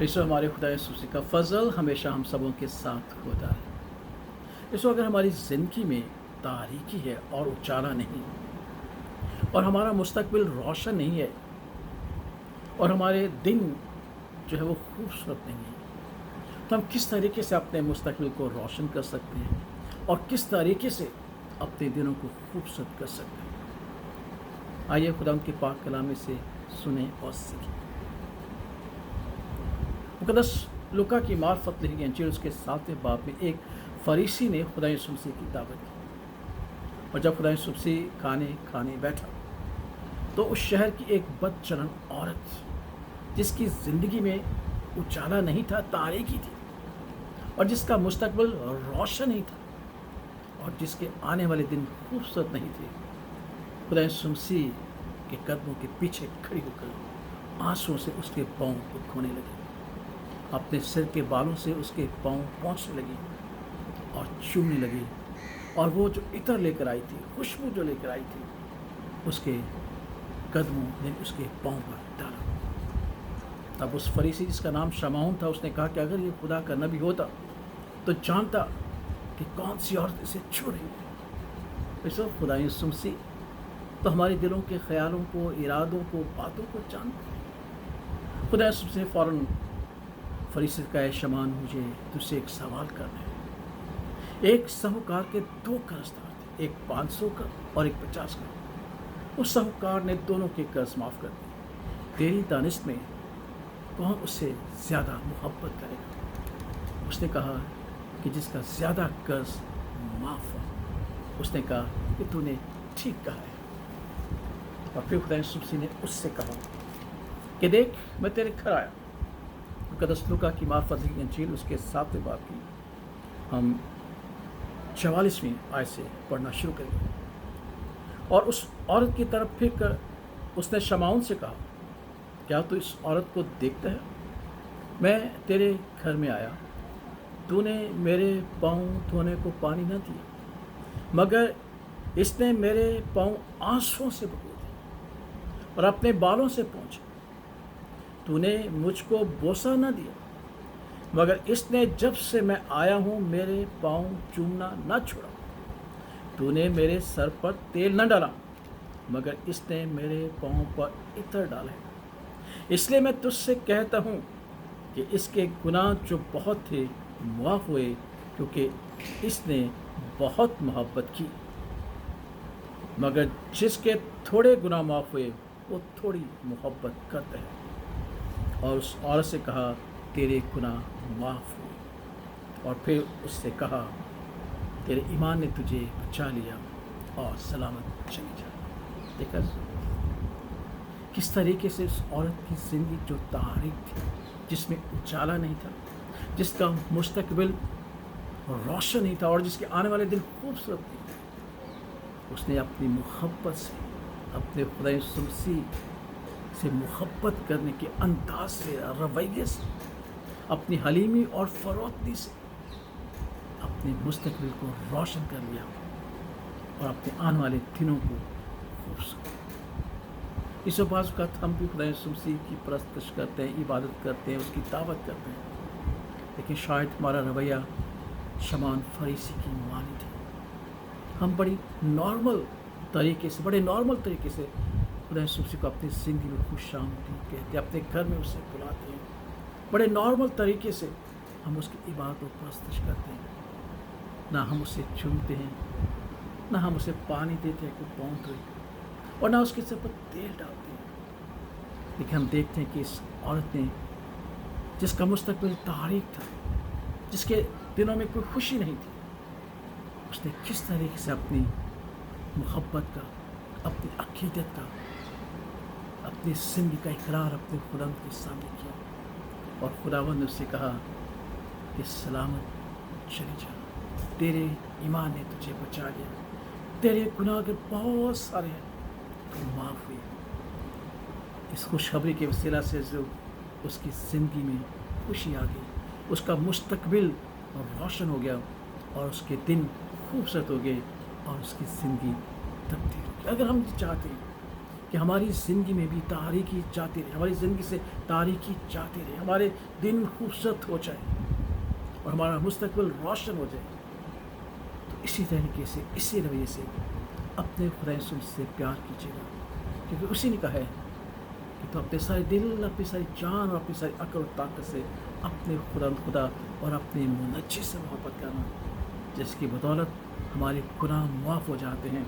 इसो हमारे खुदा यीशु मसीह का फ़ज़ल हमेशा हम सबों के साथ होता है। इसो अगर हमारी ज़िंदगी में तारीकी है और उजाला नहीं, और हमारा मुस्तकबिल रोशन नहीं है, और हमारे दिन जो है वो खूबसूरत नहीं है, तो हम किस तरीके से अपने मुस्तकबिल को रोशन कर सकते हैं और किस तरीके से अपने दिनों को खूबसूरत कर सकते हैं। आइए खुदा उनके पाक कलाम में से सुने और सीखें। मुक़द्दस लूका की मार्फत लिखी गई इंजील उसके 7वें बाब में एक फरीसी ने खुदा यीशु मसीह की दावत की, और जब खुदा यीशु मसीह खाने बैठा तो उस शहर की एक बदचलन औरत, जिसकी ज़िंदगी में उजाला नहीं था, तारीकी थी, और जिसका मुस्तकबिल रोशन नहीं था, और जिसके आने वाले दिन खूबसूरत नहीं थे, खुदा यीशु मसीह के कदमों के पीछे खड़ी होकर आंसुओं से उसके पाँव को धोने लगी, अपने सिर के बालों से उसके पाँव पोंछने लगी और चूमने लगी, और वो जो इत्र लेकर आई थी, खुशबू जो लेकर आई थी, उसके कदमों ने उसके पाँव पर डाला। तब उस फरीसी, जिसका नाम शमाउन था, उसने कहा कि अगर ये खुदा का नबी होता तो जानता कि कौन सी औरत इसे छू रही है। इसो खुदा यीशु मसीह तो हमारे दिलों के ख्यालों को, इरादों को, बातों को जानता है। खुदा यीशु मसीह फौरन फरीसी का है, शमान, मुझे तुझसे एक सवाल करना है। एक साहूकार के 2 कर्जदार थे, एक 500 का और एक 50 का। उस साहूकार ने दोनों के कर्ज माफ़ कर दिए। तेरी दानिश में कौन उससे ज़्यादा मोहब्बत करेगा? उसने कहा कि जिसका ज़्यादा कर्ज माफ़ हो। उसने कहा कि तूने ठीक कहा है। और फिर खुदा यीशु मसीह ने उससे कहा कि देख, मैं तेरे घर आया। मुक़द्दस लूका की मार्फत लिखी इंजील उसके 7वें बाब की हम 44वीं आयत से पढ़ना शुरू करेंगे। और उस औरत की तरफ फिर कर उसने शमाउन से कहा, क्या तू इस औरत को देखता है? मैं तेरे घर में आया, तूने मेरे पाँव धोने को पानी न दिया, मगर इसने मेरे पाँव आंसुओं से भिगो दिए और अपने बालों से पोंछे। तूने मुझको बोसा न दिया, मगर इसने जब से मैं आया हूँ मेरे पाँव चूमना न छोड़ा। तूने मेरे सर पर तेल न डाला, मगर इसने मेरे पाँव पर इत्र डाला है। इसलिए मैं तुझसे कहता हूँ कि इसके गुनाह जो बहुत थे मुआफ़ हुए, क्योंकि इसने बहुत मोहब्बत की। मगर जिसके थोड़े गुनाह माफ़ हुए, वो थोड़ी मोहब्बत करते हैं। और उस औरत से कहा, तेरे गुनाह माफ़ हुए। और फिर उससे कहा, तेरे ईमान ने तुझे बचा लिया और सलामत चली जा। देखा किस तरीके से उस औरत की ज़िंदगी जो तारीक थी, जिसमें उजाला नहीं था, जिसका मुस्तकबिल रोशन नहीं था, और जिसके आने वाले दिन खूबसूरत नहीं थे, उसने अपनी मोहब्बत से, अपने खुदा यीशु मसीह से मोहब्बत करने के अंदाज से, रवैये से, अपनी हलीमी और फरोतनी से अपने मुस्तकबिल को रोशन कर लिया और अपने आने वाले दिनों को खूबसूरत। इस बात का हम भी खुदा यीशु मसीह की परस्तिश करते हैं, इबादत करते हैं, उसकी दावत करते हैं, लेकिन शायद हमारा रवैया शमान फरीसी की मानी थी। हम बड़ी नॉर्मल तरीके से, बड़े नॉर्मल तरीके से खुदा यीशु मसीह को अपनी ज़िंदगी में खुशामदीद कहते हैं, अपने घर में उसे बुलाते हैं। बड़े नॉर्मल तरीके से हम उसकी इबादत और परस्तिश करते हैं। ना हम उसे चूमते हैं, ना हम उसे पानी देते हैं, कोई पाँव धोए, और ना उसके सर पर तेल डालते हैं। लेकिन हम देखते हैं कि इस औरत ने, जिसका मुस्तकबिल तारीक था, जिसके दिनों में कोई खुशी नहीं थी, उसने किस तरीके से अपनी मोहब्बत का, अपनी अकीदत का, अपनी ज़िंदगी का इकरार अपने खुदावंद के सामने किया। और खुदावंद ने उससे कहा कि सलामत चली जा, तेरे ईमान ने तुझे बचा लिया, तेरे गुनाह के बहुत सारे हैं, तो माफ़ हुई। इस खुशखबरी के वसीला से जो उसकी ज़िंदगी में खुशी आ गई, उसका मुस्तकबिल रोशन हो गया, और उसके दिन खूबसूरत हो गए, और उसकी ज़िंदगी तब्दील हो गई। अगर हम चाहते हैं کہ ہماری زندگی میں بھی تاریکی جاتی رہے، ہماری زندگی سے تاریکی جاتی رہے، ہمارے دن خوبصورت ہو جائے اور ہمارا مستقبل روشن ہو جائے۔ تو اسی طریقے سے، اسی رویے سے اپنے خدا یسوع سے پیار کیجیے گا، کیونکہ اسی نے کہا ہے کہ تو اپنے سارے دل، اپنی ساری جان اور اپنی ساری عقل و طاقت سے اپنے خدا اور اپنے منجی سے محبت کرنا، جس کی بدولت ہمارے گناہ معاف ہو جاتے ہیں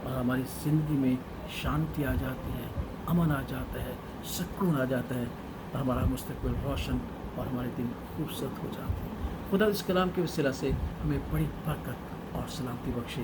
اور ہماری زندگی میں شانتی آ جاتی ہے، امن آ جاتا ہے، سکون آ جاتا ہے اور ہمارا مستقبل روشن اور ہمارے دن خوبصورت ہو جاتے ہیں۔ خدا اس کلام کے وسیلہ سے ہمیں بڑی برکت اور سلامتی بخشے۔